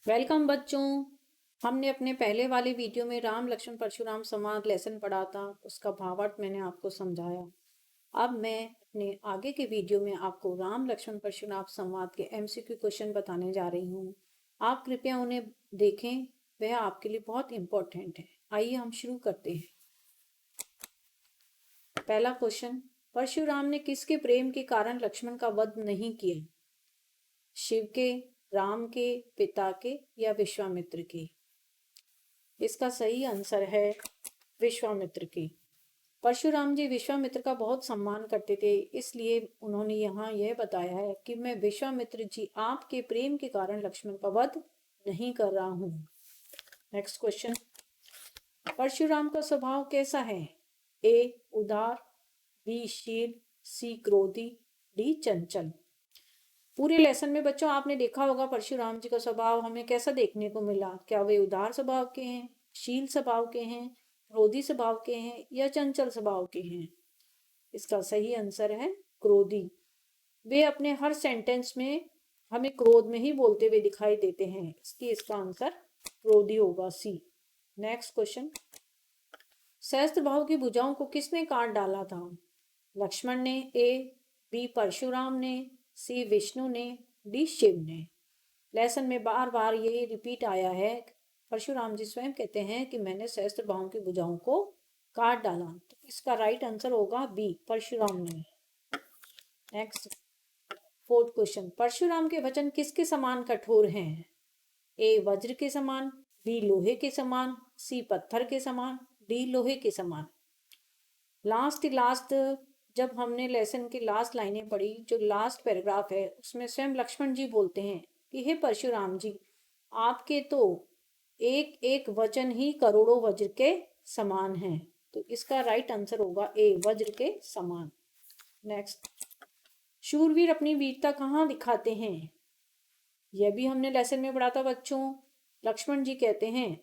Welcome बच्चों। हमने अपने पहले वाले वीडियो में राम लक्ष्मण परशुराम संवाद लेसन पढ़ा था। उसका भावार्थ मैंने आपको समझाया। अब मैं अपने आगे के वीडियो में आपको राम लक्ष्मण परशुराम संवाद के एमसीक्यू क्वेश्चन बताने जा रही हूँ। आप कृपया उन्हें देखें, वह आपके लिए बहुत इंपॉर्टेंट है। आइए हम शुरू करते हैं। पहला क्वेश्चन, परशुराम ने किसके प्रेम के कारण लक्ष्मण का वध नहीं किया? शिव के, राम के, पिता के या विश्वामित्र के? इसका सही आंसर है विश्वामित्र के। परशुराम जी विश्वामित्र का बहुत सम्मान करते थे, इसलिए उन्होंने यहाँ यह बताया है कि मैं विश्वामित्र जी आपके प्रेम के कारण लक्ष्मण का वध नहीं कर रहा हूँ। नेक्स्ट क्वेश्चन, परशुराम का स्वभाव कैसा है? ए उदार, बी शील, सी क्रोधी, डी चंचल। पूरे लेसन में बच्चों आपने देखा होगा परशुराम जी का स्वभाव हमें कैसा देखने को मिला। क्या वे उदार स्वभाव के हैं, शील स्वभाव के हैं, क्रोधी स्वभाव के हैं या चंचल स्वभाव के हैं? इसका सही आंसर है क्रोधी। वे अपने हर सेंटेंस में हमें क्रोध में ही बोलते हुए दिखाई देते हैं, इसका आंसर क्रोधी होगा, सी। नेक्स्ट क्वेश्चन, सहस्त्र भाव की भुजाओं को किसने काट डाला था? लक्ष्मण ने, ए, बी परशुराम ने, सी विष्णु ने, डी शिव ने। लेसन में बार बार ये रिपीट आया है। परशुराम जी स्वयं कहते हैं कि मैंने सहस्त्र बाहुओं की भुजाओं को काट डाला, तो इसका राइट आंसर होगा बी, परशुराम ने। नेक्स्ट फोर्थ क्वेश्चन, परशुराम के वचन किसके समान कठोर हैं? ए वज्र के समान, बी लोहे के समान, सी पत्थर के समान, डी लोहे के समान। लास्ट जब हमने लेसन की लास्ट लाइनें पढ़ी, जो लास्ट पैराग्राफ है, उसमें स्वयं लक्ष्मण जी बोलते हैं कि हे परशुराम जी, आपके तो एक एक वचन ही करोड़ों वज्र के समान है। तो इसका राइट आंसर होगा ए, वज्र के समान। नेक्स्ट, शूरवीर अपनी वीरता कहाँ दिखाते हैं? यह भी हमने लेसन में पढ़ा था बच्चों। लक्ष्मण जी कहते हैं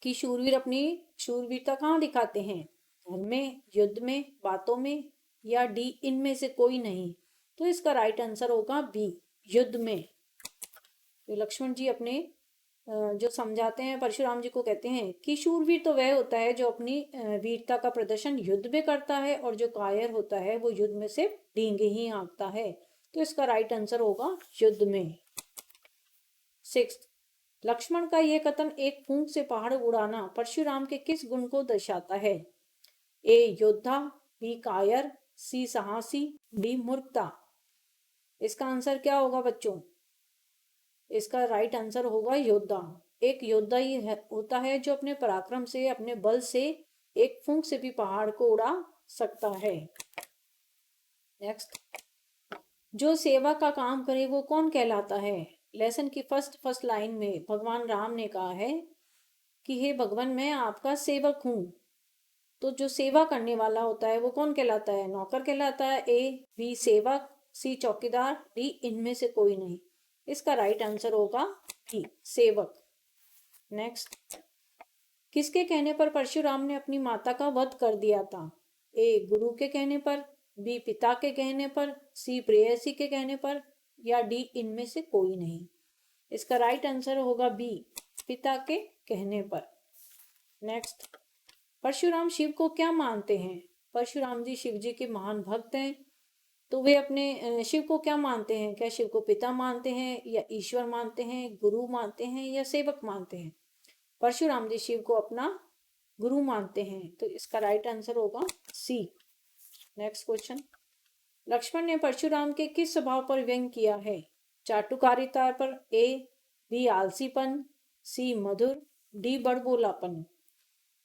कि शूरवीर अपनी शूरवीरता कहाँ दिखाते हैं? घर में, युद्ध में, बातों में, या डी इनमें से कोई नहीं। तो इसका राइट आंसर होगा बी, युद्ध में। तो लक्ष्मण जी अपने जो समझाते हैं परशुराम जी को, कहते हैं कि शूरवीर तो वह होता है जो अपनी वीरता का प्रदर्शन युद्ध में करता है, और जो कायर होता है वो युद्ध में सिर्फ डींगे ही हाँकता है। तो इसका राइट आंसर होगा युद्ध में। सिक्स्थ, लक्ष्मण का यह कथन एक फूंक से पहाड़ उड़ाना परशुराम के किस गुण को दर्शाता है? ए योद्धा, बी कायर, सी साहसी, डी मूर्खता। इसका आंसर क्या होगा बच्चों? इसका राइट आंसर होगा योद्धा। एक योद्धा ही होता है जो अपने पराक्रम से, अपने बल से एक फूंक से भी पहाड़ को उड़ा सकता है। नेक्स्ट, जो सेवा का काम करे वो कौन कहलाता है? लेसन की फर्स्ट लाइन में भगवान राम ने कहा है कि हे भगवान, मैं आपका सेवक हूं। तो जो सेवा करने वाला होता है वो कौन कहलाता है? नौकर कहलाता है। ए, बी सेवक, सी चौकीदार, डी इनमें से कोई नहीं। इसका राइट आंसर होगा बी, सेवक। नेक्स्ट, किसके कहने पर परशुराम ने अपनी माता का वध कर दिया था? ए गुरु के कहने पर, बी पिता के कहने पर, सी प्रेयसी के कहने पर, या डी इनमें से कोई नहीं। इसका राइट आंसर होगा बी, पिता के कहने पर। नेक्स्ट, परशुराम शिव को क्या मानते हैं? परशुराम जी शिव जी के महान भक्त हैं, तो वे अपने शिव को क्या मानते हैं? क्या शिव को पिता मानते हैं, या ईश्वर मानते हैं, गुरु मानते हैं, या सेवक मानते हैं? परशुराम जी शिव को अपना गुरु मानते हैं, तो इसका राइट आंसर होगा सी। नेक्स्ट क्वेश्चन, लक्ष्मण ने परशुराम के किस स्वभाव पर व्यंग किया है? चाटुकारिता पर, ए, बी आलसीपन, सी मधुर, डी बड़बोलापन।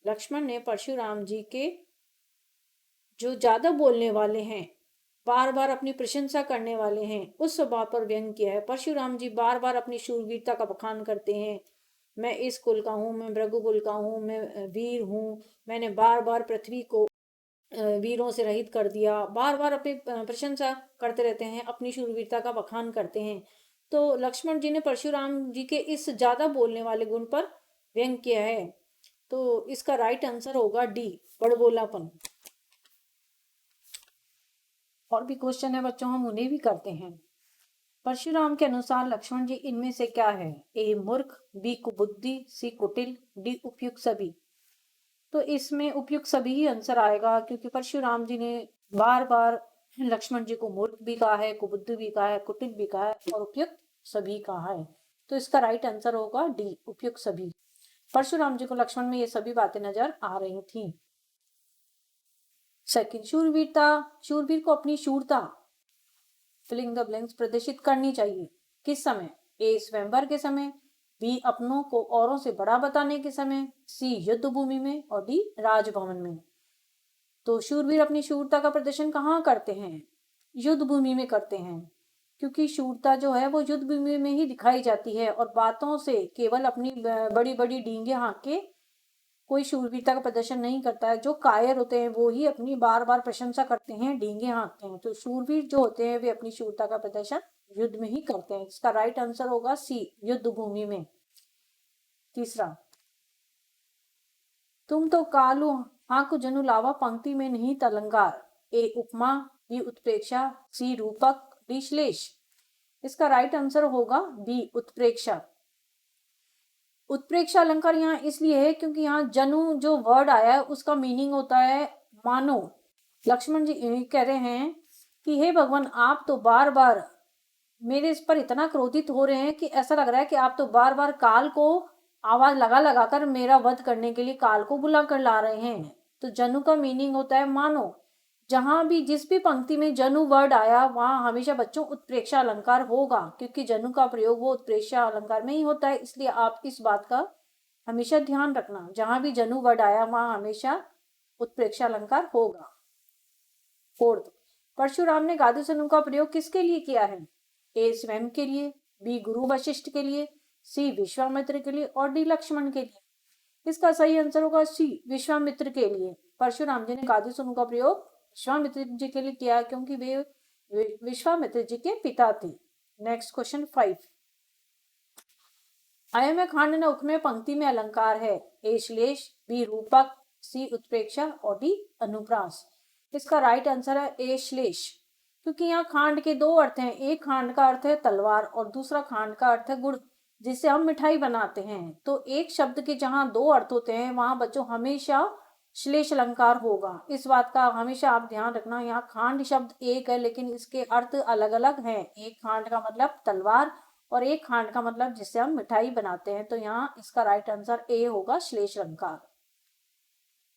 लक्ष्मण ने परशुराम जी के जो ज्यादा बोलने वाले हैं, बार बार अपनी प्रशंसा करने वाले हैं, उस स्वभाव पर व्यंग किया है। परशुराम जी बार बार अपनी शूरवीरता का बखान करते हैं। मैं इस कुल का हूँ, मैं भृगु कुल का हूँ, मैं वीर हूँ, मैंने बार बार पृथ्वी को वीरों से रहित कर दिया। बार बार अपनी प्रशंसा करते रहते हैं, अपनी शूरवीरता का बखान करते हैं। तो लक्ष्मण जी ने परशुराम जी के इस ज्यादा बोलने वाले गुण पर व्यंग किया है। तो इसका राइट आंसर होगा डी, बड़बोलापन। और भी क्वेश्चन है बच्चों, हम उन्हें भी करते हैं। परशुराम के अनुसार लक्ष्मण जी इनमें से क्या है? ए मूर्ख, बी कुबुद्धि, सी कुटिल, डी उपयुक्त सभी। तो इसमें उपयुक्त सभी ही आंसर आएगा, क्योंकि परशुराम जी ने बार बार लक्ष्मण जी को मूर्ख भी कहा है, कुबुद्धि भी कहा है, कुटिल भी कहा है और उपयुक्त सभी कहा है। तो इसका राइट आंसर होगा डी, उपयुक्त सभी। परशुराम जी को लक्ष्मण में ये सभी बातें नजर आ रही थी। सेकंड, शूरवीरता, शूरवीर को अपनी शूरता फिलिंग द ब्लैंक्स प्रदर्शित करनी चाहिए। किस समय? ए स्वयंवर के समय, बी अपनों को औरों से बड़ा बताने के समय, सी युद्ध भूमि में और डी राजभवन में। तो शूरवीर अपनी शूरता का प्रदर्शन कहाँ करते हैं? युद्ध भूमि में करते हैं, क्योंकि शूरता जो है वो युद्ध भूमि में ही दिखाई जाती है और बातों से केवल अपनी बड़ी बड़ी डींगे हाँक के कोई शूरवीरता का प्रदर्शन नहीं करता है। जो कायर होते हैं वो ही अपनी बार बार प्रशंसा करते हैं, डींगे हाँकते हैं। तो शूरवीर जो होते हैं वे अपनी शूरता का प्रदर्शन युद्ध में ही करते हैं। इसका राइट आंसर होगा सी, युद्ध भूमि में। तीसरा, तुम तो कालू हाँकु जनु लावा पंक्ति में निहित अलंकार। ए उपमा, बी उत्प्रेक्षा, सी रूपक, डी श्लेष। इसका राइट आंसर होगा बी, उत्प्रेक्षा। उत्प्रेक्षा अलंकार यहाँ इसलिए है क्योंकि यहाँ जनु जो वर्ड आया है उसका मीनिंग होता है मानो। लक्ष्मण जी कह रहे हैं कि हे भगवान, आप तो बार बार मेरे इस पर इतना क्रोधित हो रहे हैं कि ऐसा लग रहा है कि आप तो बार बार काल को आवाज लगा लगा कर मेरा वध करने के लिए काल को बुला कर ला रहे हैं। तो जनु का मीनिंग होता है मानो। जहां भी जिस भी पंक्ति में जनु वर्ड आया वहां हमेशा बच्चों उत्प्रेक्षा अलंकार होगा, क्योंकि जनु का प्रयोग वो उत्प्रेक्षा अलंकार में ही होता है। इसलिए आप इस बात का हमेशा ध्यान रखना, जहां भी जनु वर्ड आया वहां हमेशा उत्प्रेक्षा अलंकार होगा। फोर्थ, परशुराम ने गादु सनु का प्रयोग किसके लिए किया है? ए स्वयं के लिए, बी गुरु वशिष्ठ के लिए, सी विश्वामित्र के लिए और डी लक्ष्मण के लिए। इसका सही आंसर होगा सी, विश्वामित्र के लिए। परशुराम जी ने गादु सनु का प्रयोग विश्वामित्र जी के लिए किया क्योंकि वे विश्वामित्र जी के पिता थे। नेक्स्ट क्वेश्चन 5, अयम खांड न उपमेय पंक्ति में अलंकार है। ए श्लेष, बी रूपक, सी उत्प्रेक्षा और डी अनुप्रास। इसका राइट आंसर है ए श्लेष, क्योंकि यहाँ खांड के दो अर्थ हैं। एक खांड का अर्थ है तलवार और दूसरा खांड का अर्थ है गुड़, जिससे हम मिठाई बनाते हैं। तो एक शब्द के जहां दो अर्थ होते हैं वहां बच्चों हमेशा श्लेष अलंकार होगा। इस बात का हमेशा आप ध्यान रखना। यहाँ खांड शब्द एक है लेकिन इसके अर्थ अलग अलग हैं। एक खांड का मतलब तलवार और एक खांड का मतलब जिससे हम मिठाई बनाते हैं। तो यहाँ इसका राइट आंसर ए होगा, श्लेष अलंकार।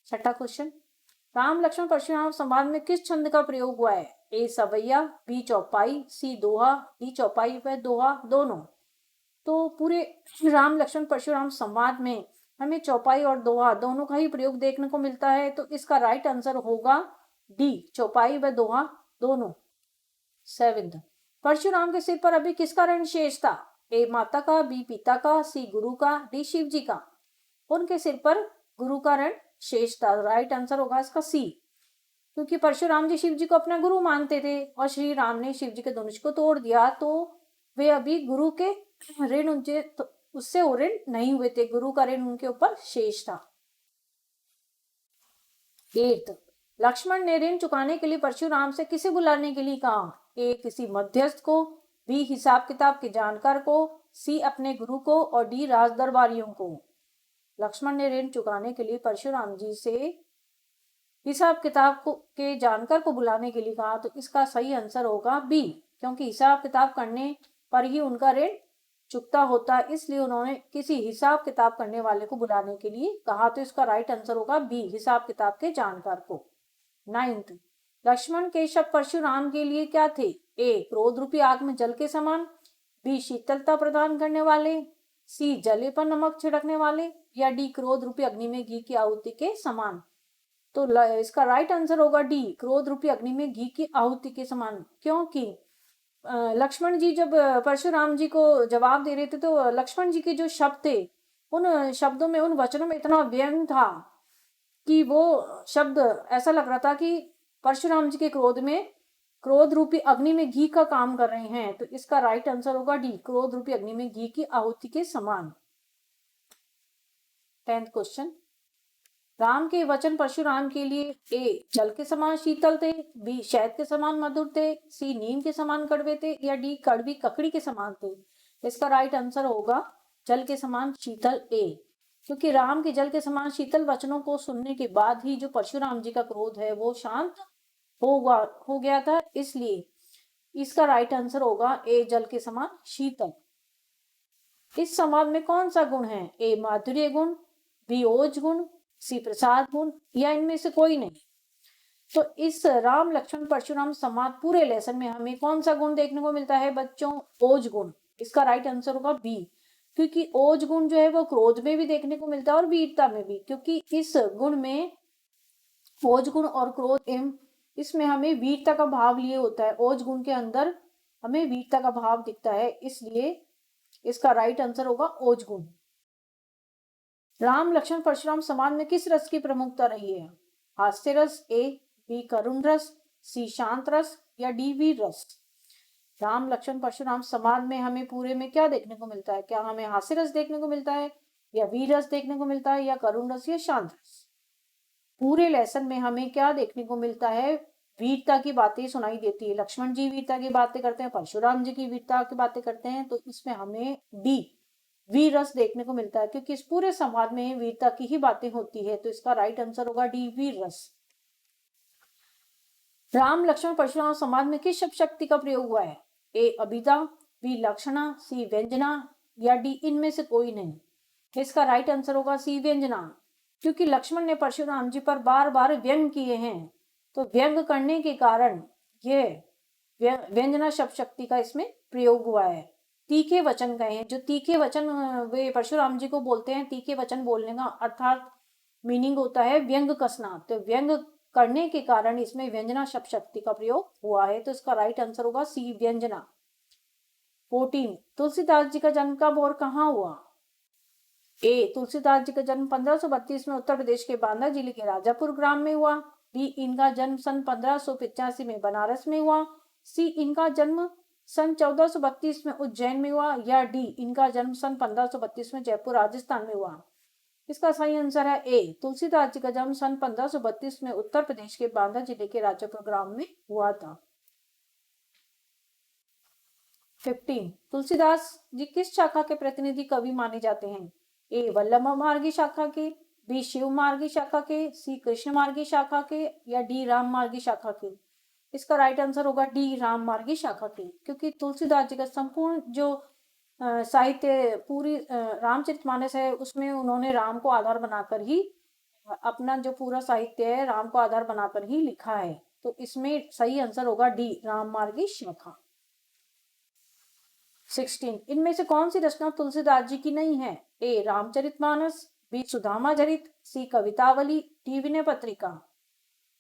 छठा क्वेश्चन, राम लक्ष्मण परशुराम संवाद में किस छंद का प्रयोग हुआ है? ए सवैया, बी चौपाई, सी दोहा, डी चौपाई व दोहा दोनों। तो पूरे राम लक्ष्मण परशुराम संवाद में हमें चौपाई और दोहा दोनों का ही प्रयोग देखने को मिलता है। तो इसका राइट आंसर होगा डी, चौपाई व दोहा दोनों। 7, परशुराम के सिर पर अभी किसका ऋण शेष था? ए माता का, बी पिता का, सी गुरु का, डी शिव जी का। उनके सिर पर गुरु का ऋण शेष था। राइट आंसर होगा इसका सी, क्योंकि परशुराम जी शिव जी को अपना गुरु मानते थे और श्री राम ने शिव जी के धनुष को तोड़ दिया, तो वे अभी गुरु के ऋण उनके उससे ऋण नहीं हुए थे। गुरु का ऋण उनके ऊपर शेष था। 8, लक्ष्मण ने ऋण चुकाने के लिए परशुराम से किसे बुलाने के लिए कहा? ए किसी मध्यस्थ को, बी हिसाब किताब के जानकार को, सी अपने गुरु को और डी राज दरबारियों को। लक्ष्मण ने ऋण चुकाने के लिए परशुराम जी से हिसाब किताब के जानकार को बुलाने के लिए कहा। तो इसका सही आंसर होगा बी, क्योंकि हिसाब किताब करने पर ही उनका ऋण चुकता होता है, इसलिए उन्होंने किसी हिसाब किताब करने वाले को बुलाने के लिए कहा। तो इसका राइट आंसर होगा बी, हिसाब किताब के जानकार को। 9, लक्ष्मण के शब्द परशुराम के लिए क्या थे? ए क्रोध रूपी आग में जल के समान, बी शीतलता प्रदान करने वाले, सी जले पर नमक छिड़कने वाले या डी क्रोध रूपी अग्नि में घी की आहुति के समान। तो इसका राइट आंसर होगा डी, क्रोध रूपी अग्नि में घी की आहुति के समान। क्योंकि लक्ष्मण जी जब परशुराम जी को जवाब दे रहे थे तो लक्ष्मण जी के जो शब्द थे उन शब्दों में, उन वचनों में इतना व्यंग था कि वो शब्द ऐसा लग रहा था कि परशुराम जी के क्रोध में क्रोध रूपी अग्नि में घी का काम कर रहे हैं। तो इसका राइट आंसर होगा डी, क्रोध रूपी अग्नि में घी की आहुति के समान। 10th क्वेश्चन, राम के वचन परशुराम के लिए ए जल के समान शीतल थे, बी शहद के समान मधुर थे, सी नीम के समान कड़वे थे, या डी कड़वी ककड़ी के समान थे। इसका राइट आंसर होगा जल के समान शीतल ए, क्योंकि राम के जल के समान शीतल वचनों को सुनने के बाद ही जो परशुराम जी का क्रोध है वो शांत हो गया था, इसलिए इसका राइट आंसर होगा ए जल के समान शीतल। इस संवाद में कौन सा गुण है? ए माधुर्य गुण, बी ओज गुण, सी प्रसाद गुण, या इनमें से कोई नहीं। तो इस राम लक्ष्मण परशुराम संवाद पूरे लेसन में हमें कौन सा गुण देखने को मिलता है बच्चों? ओज गुण। इसका राइट आंसर होगा बी, क्योंकि ओज गुण जो है वो क्रोध में भी देखने को मिलता है और वीरता में भी, क्योंकि इस गुण में ओज गुण और क्रोध एवं इसमें हमें वीरता का भाव लिए होता है। ओज गुण के अंदर हमें वीरता का भाव दिखता है, इसलिए इसका राइट आंसर होगा ओज गुण। राम लक्ष्मण परशुराम संवाद में किस रस की प्रमुखता रही है? हास्य रस, ए बी करुण रस, सी शांत रस, या डी वीर रस। राम लक्ष्मण परशुराम संवाद में हमें पूरे में क्या देखने को मिलता है? क्या हमें हास्य रस देखने को मिलता है, या वीर रस देखने को मिलता है, या करुण रस, या शांत रस? पूरे लेसन में हमें क्या देखने को मिलता है? वीरता की बातें सुनाई देती है। लक्ष्मण जी वीरता की बातें करते हैं, परशुराम जी की वीरता की बातें करते हैं, तो इसमें हमें डी वीर रस देखने को मिलता है, क्योंकि इस पूरे संवाद में वीरता की ही बातें होती है, तो इसका राइट आंसर होगा डी वीर रस। राम लक्ष्मण परशुराम संवाद में किस शब्द शक्ति का प्रयोग हुआ है? ए अभिधा, बी लक्षणा, सी व्यंजना, या डी इनमें से कोई नहीं। इसका राइट आंसर होगा सी व्यंजना, क्योंकि लक्ष्मण ने परशुराम जी पर बार बार व्यंग किए हैं, तो व्यंग करने के कारण यह व्यंजना शब्द शक्ति का इसमें प्रयोग हुआ है। तीखे वचन कहे हैं, जो तीखे वचन वे परशुराम जी को बोलते हैं, तीखे वचन बोलने का अर्थात मीनिंग होता है व्यंग कसना, तो व्यंग करने के कारण इसमें व्यंजना शब्द शक्ति का प्रयोग हुआ है, तो इसका राइट आंसर होगा सी व्यंजना। 14 तुलसीदास जी का जन्म कब और कहाँ हुआ? ए तुलसीदास जी का जन्म 1532 में उत्तर प्रदेश के बांदा जिले के राजापुर ग्राम में हुआ, बी इनका जन्म सन 1585 में बनारस में हुआ, सी इनका जन्म सन 1432 में उज्जैन में हुआ, या डी इनका जन्म सन 1532 में जयपुर राजस्थान में हुआ। इसका सही आंसर है ए तुलसीदास जी का जन्म सन 1532 में उत्तर प्रदेश के बांदा जिले के राजापुर ग्राम में हुआ था। 15 तुलसीदास जी किस शाखा के प्रतिनिधि कवि माने जाते हैं? ए वल्लभ मार्गी शाखा के, बी शिव मार्गी शाखा के, सी कृष्ण मार्गी शाखा के, या डी राम मार्गी शाखा के। इसका राइट आंसर होगा डी राम मार्गी शाखा के, क्योंकि तुलसीदास जी का संपूर्ण जो साहित्य पूरी रामचरितमानस है उसमें उन्होंने राम को आधार बनाकर ही अपना जो पूरा साहित्य है राम को आधार बनाकर ही लिखा है, तो इसमें सही आंसर होगा डी राम मार्गी शाखा। 16 इनमें से कौन सी रचना तुलसीदास जी की नहीं है? ए रामचरितमानस, बी सुदामा चरित, सी कवितावली, डी विनय पत्रिका।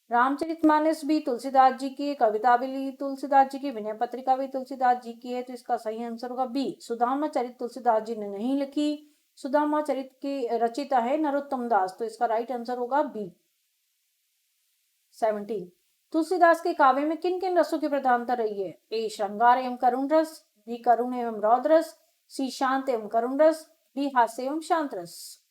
रामचरितमानस भी तुलसीदास जी की, कवितावली तुलसीदास जी की, विनय पत्रिका भी तुलसीदास जी की है, तो इसका सही आंसर होगा बी सुदामा चरित तुलसीदास जी ने नहीं लिखी। सुदामा चरित की रचिता है नरोत्तम दास, तो इसका राइट आंसर होगा बी। 17 तुलसीदास के काव्य में किन किन रसों की प्रधानता रही है? ए श्रृंगार एवं करुण रस, बी करुण एवं रौद्र रस, सी शांत एवं करुण रस, डी हास्य एवं शांत रस।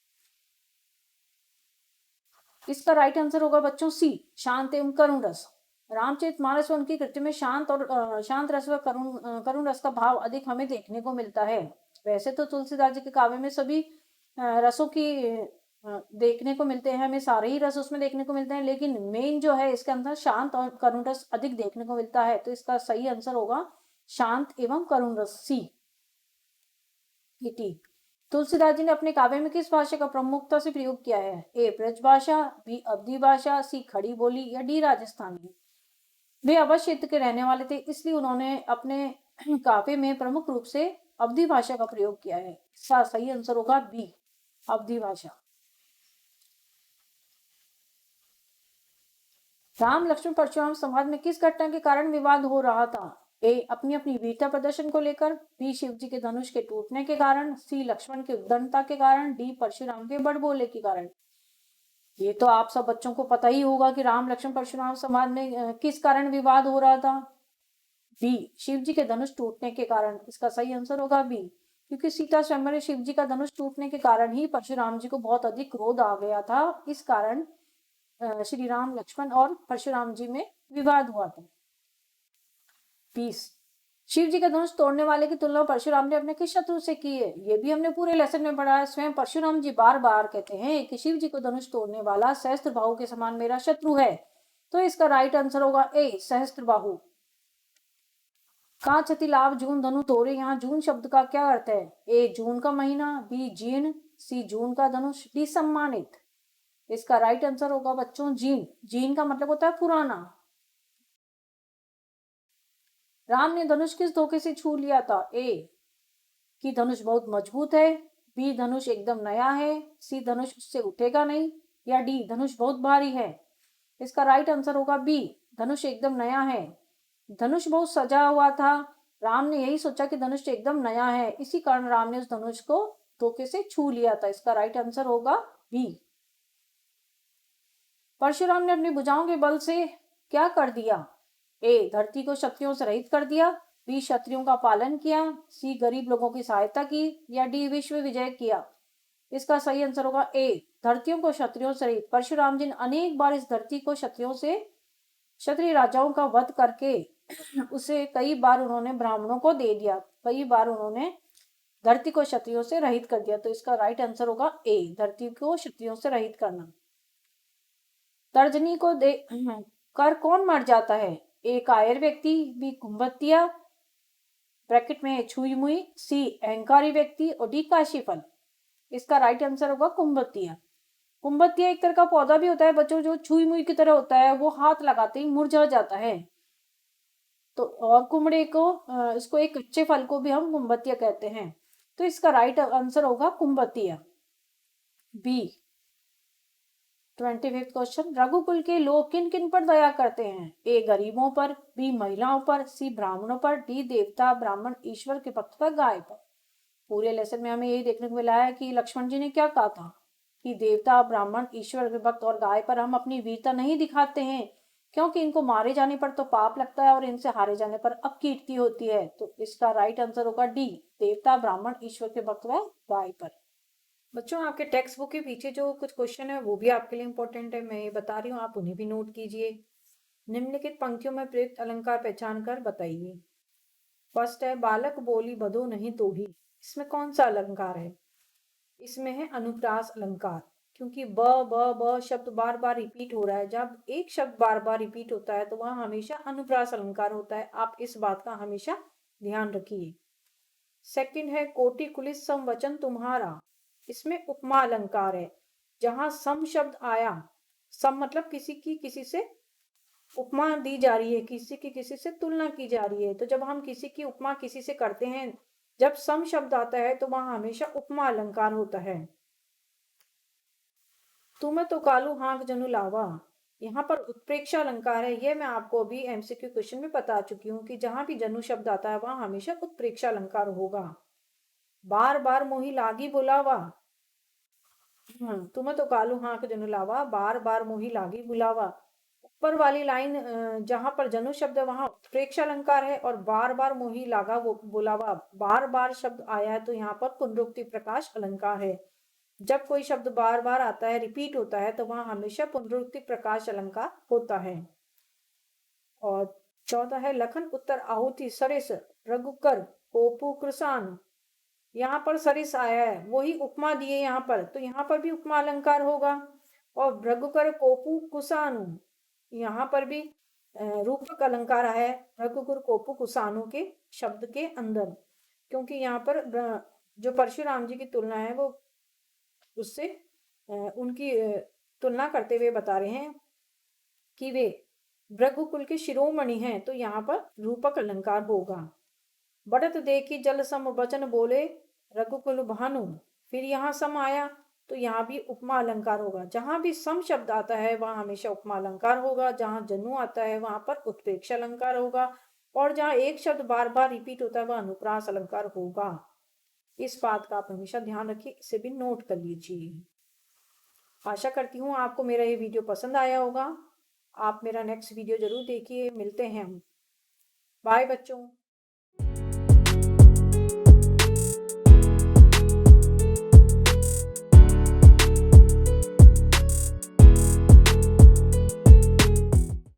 इसका राइट आंसर होगा बच्चों सी शांत एवं करुण रस। रामचरितमानस में उनकी कृति में शांत और शांत रस व करुण रस का भाव अधिक हमें देखने को मिलता है। वैसे तो तुलसीदास जी के काव्य में सभी रसों की देखने को मिलते हैं, हमें सारे ही रस उसमें देखने को मिलते हैं, लेकिन मेन जो है इसके अंदर शांत और करुण रस अधिक देखने को मिलता है, तो इसका सही आंसर होगा शांत एवं करुण रस सी। 18 तुलसीदास जी ने अपने काव्य में किस भाषा का प्रमुखता से प्रयोग किया है? ए ब्रज भाषा, बी अवधी भाषा, सी खड़ी बोली, या डी राजस्थानी। वे अवध क्षेत्र के रहने वाले थे, इसलिए उन्होंने अपने काव्य में प्रमुख रूप से अवधी भाषा का प्रयोग किया है। इसका सही आंसर होगा बी अवधी भाषा। राम लक्ष्मण परशुराम संवाद में किस घटना के कारण विवाद हो रहा था? ए अपनी अपनी वीरता प्रदर्शन को लेकर, बी शिव जी के धनुष के टूटने के कारण, सी लक्ष्मण की उद्दंडता के कारण, डी परशुराम के बड़बोले के कारण। ये तो आप सब बच्चों को पता ही होगा कि राम लक्ष्मण परशुराम संवाद में किस कारण विवाद हो रहा था। बी शिव जी के धनुष टूटने के कारण, इसका सही आंसर होगा बी क्योंकि सीता स्वयंवर शिव जी का धनुष टूटने के कारण ही परशुराम जी को बहुत अधिक क्रोध आ गया था। इस कारण श्री राम, लक्ष्मण और परशुराम जी में विवाद हुआ था। 20 शिव जी का धनुष तोड़ने वाले की तुलना परशुराम ने अपने किस शत्रु से की है? ये भी हमने पूरे लेसन में पढ़ा है। स्वयं परशुराम जी बार बार कहते हैं कि शिव जी को धनुष तोड़ने वाला सहस्त्रबाहु के समान मेरा शत्रु है। तो इसका राइट आंसर होगा ए, सहस्त्रबाहु। का छति लाभ जून धनु तोड़े, यहाँ जून शब्द का क्या अर्थ है? ए, जून का महीना, बी, जीर्ण, सी, जून का धनुष, डी, सम्मानित। इसका राइट आंसर होगा बच्चों जीन। जीन का मतलब होता है पुराना। राम ने धनुष किस धोखे से छू लिया था? ए, कि धनुष बहुत मजबूत है, बी, धनुष एकदम नया है, सी, धनुष उससे उठेगा नहीं, या डी, धनुष बहुत भारी है। इसका राइट आंसर होगा बी, धनुष एकदम नया है। धनुष बहुत सजा हुआ था। राम ने यही सोचा कि धनुष एकदम नया है, इसी कारण राम ने उस धनुष को धोखे से छू लिया था। इसका राइट आंसर होगा बी। परशुराम ने अपनी भुजाओं के बल से क्या कर दिया? ए, धरती को क्षत्रियों से रहित कर दिया, बी, क्षत्रियों का पालन किया, सी, गरीब लोगों की सहायता की, या डी, विश्व विजय किया। इसका सही आंसर होगा ए, धरतियों को क्षत्रियों से रहित। परशुराम जी ने अनेक बार इस धरती को क्षत्रियों से, क्षत्रिय राजाओं का वध करके उसे कई बार उन्होंने ब्राह्मणों को दे दिया। कई बार उन्होंने धरती को क्षत्रियों से रहित कर दिया। तो इसका राइट आंसर होगा ए, धरती को क्षत्रियों से रहित करना। तर्जनी को दे कर कौन मर जाता है? ए, कायर व्यक्ति, बी, कुंभतिया ब्रैकेट में छुई मुई, सी, अहंकारी व्यक्ति, और डी, काशीफल। इसका राइट आंसर होगा कुंभतिया। कुंभतिया एक तरह का पौधा भी होता है बच्चों, जो छुई मुई की तरह होता है, वो हाथ लगाते ही मुरझा जाता है। तो और कुमड़े को, इसको एक कच्चे फल को भी हम कुंभतिया कहते हैं। तो इसका राइट आंसर होगा कुंभतिया, बी। 25th क्वेश्चन, रघुकुल के लोग किन किन पर दया करते हैं? ए, गरीबों पर, बी, महिलाओं पर, सी, ब्राह्मणों पर, डी, देवता, ब्राह्मण, ईश्वर के भक्त पर, गाय पर। पूरे लेसन में हमें यही देखने को मिला है कि लक्ष्मण जी ने क्या कहा था कि देवता, ब्राह्मण, ईश्वर के भक्त और गाय पर हम अपनी वीरता नहीं दिखाते हैं, क्योंकि इनको मारे जाने पर तो पाप लगता है और इनसे हारे जाने पर अपकीर्ति होती है। तो इसका राइट आंसर होगा डी, देवता, ब्राह्मण, ईश्वर के भक्त व गाय पर। बच्चों, आपके टेक्स्ट बुक के पीछे जो कुछ क्वेश्चन है वो भी आपके लिए इंपॉर्टेंट है, मैं ये बता रही हूँ, आप उन्हें भी नोट कीजिए। निम्नलिखित पंक्तियों में प्रयुक्त अलंकार पहचान कर बताइए। फर्स्ट है, बालक बोली बधो नहीं तोही। इसमें कौन सा अलंकार है? इसमें है अनुप्रास अलंकार, क्योंकि ब ब ब शब्द बार बार रिपीट हो रहा है। जब एक शब्द बार बार रिपीट होता है तो वह हमेशा अनुप्रास अलंकार होता है। आप इस बात का हमेशा ध्यान रखिए। सेकंड है, कोटि कुलिस सम वचन तुम्हारा। इसमें उपमा अलंकार है। जहां सम शब्द आया, सम मतलब किसी की किसी से उपमा दी जा रही है, किसी की किसी से तुलना की जा रही है। तो जब हम किसी की उपमा किसी से करते हैं, जब सम शब्द आता है तो वहां हमेशा उपमा अलंकार होता है। तुम्हें तो कालू हाँक जनु लावा, यहाँ पर उत्प्रेक्षा अलंकार है। यह मैं आपको अभी एमसीक्यू क्वेश्चन में बता चुकी हूँ कि जहां भी जनु शब्द आता है वहां हमेशा उत्प्रेक्षा अलंकार होगा। बार बार मोही लागी बुलावा, तुम्हें तो कालू हाँक जनु लावा, बार बार मोही लागी बुलावा। ऊपर वाली लाइन जहां पर जनु शब्द है वहां उत्प्रेक्षा अलंकार है, और बार बार मोही लागा वो बुलावा, बार बार शब्द आया है तो यहाँ पर पुनरुक्ति प्रकाश अलंकार है। जब कोई शब्द बार बार आता है, रिपीट होता है, तो वहां हमेशा पुनरुक्ति प्रकाश अलंकार होता है। और चौथा है, लखन उत्तर आहुति सरिस रघुकर कोपु कृसान। यहाँ पर सरिस आया है, वही उपमा दिए यहाँ पर, तो यहाँ पर भी उपमा अलंकार होगा। और रघुकर कोपु कुसानु, यहाँ पर भी रूपक अलंकार है रघुकुर कोपु कुसानु के शब्द के अंदर, क्योंकि यहाँ पर जो परशुराम जी की तुलना है वो उससे उनकी तुलना करते हुए बता रहे हैं कि वे भृगुकुल के शिरोमणि हैं, तो यहाँ पर रूपक अलंकार होगा। बढ़त देखी जल सम वचन बोले रघुकुल भानु, फिर यहाँ सम आया तो यहाँ भी उपमा अलंकार होगा। जहां भी सम शब्द आता है वहां हमेशा उपमा अलंकार होगा, जहां जनु आता है वहां पर उत्प्रेक्षा अलंकार होगा, और जहां एक शब्द बार बार रिपीट होता है वह अनुप्रास अलंकार होगा। इस बात का आप हमेशा ध्यान रखिए, इसे भी नोट कर लीजिए। आशा करती हूँ आपको मेरा ये वीडियो पसंद आया होगा। आप मेरा नेक्स्ट वीडियो जरूर देखिए। मिलते हैं हम। बाय बच्चों।